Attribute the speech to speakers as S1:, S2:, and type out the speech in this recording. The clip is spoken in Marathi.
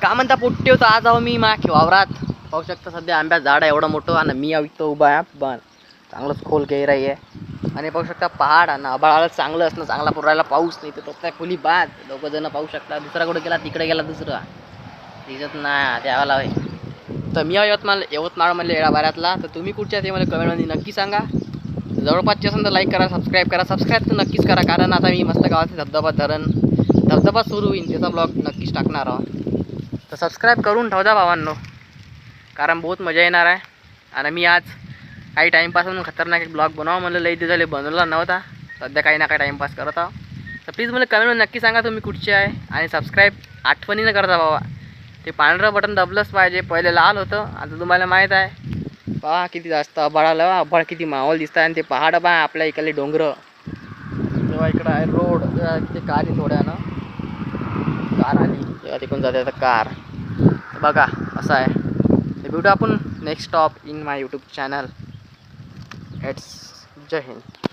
S1: का म्हणता पोट्टे होतं. आज आहो मी माझ्या वावरात. पाहू शकता सध्या आंब्याचं झाड आहे एवढं मोठं आणि मी इथं उभा आहे. पण चांगलंच खोल गहिराई आहे आणि पाहू शकता पहाड आणि आभाळाला चांगलं असणं चांगला पुरायला पाऊस नाही तर तो खुली बाद. दोघं जण पाहू शकता. दुसरा कुठे गेला तिकडे गेला दुसरा दिसत नाही द्यावाला होय. तर मी यवतमाळमधले येळाबाऱ्यातला. तर तुम्ही कुठच्या ते मला कमेंटमध्ये नक्की सांगा. जवळपासचे असेल तर लाईक करा सबस्क्राईब करा. सबस्क्राईब तर नक्कीच करा कारण आता मी मस्त गावाचे धबधबा सुरू होईल त्याचा ब्लॉग नक्कीच टाकणार आहोत. तर सबस्क्राईब करून ठेवता भावांनो कारण बहुत मजा येणार आहे. आणि मी आज काही टाईमपास म्हणून खतरनाक एक ब्लॉग बनवा म्हणलं लई दिवस झाले बनवला नव्हता. सध्या काही ना काही टाईमपास करत आहो. तर प्लीज मला कमेंटमध्ये नक्की सांगा तुम्ही कुठचे आहे आणि सबस्क्राईब आठवणीनं करता बाबा. ते पांढरं बटन दबलंच पाहिजे. पहिले लाल होतं आता तुम्हाला माहीत आहे. पहा किती जास्त आभाळ आभाळ किती माहोल दिसत आहे आणि ते पहाड पहा आपल्या इकडले डोंगर. तेव्हा इकडं आहे रोड तिथे कार थोड्यानं कार आली तेव्हा तिकडून जाते आता कार. बघा असं आहे. ते भेटू आपण next stop in my YouTube channel. It's Jai Hind.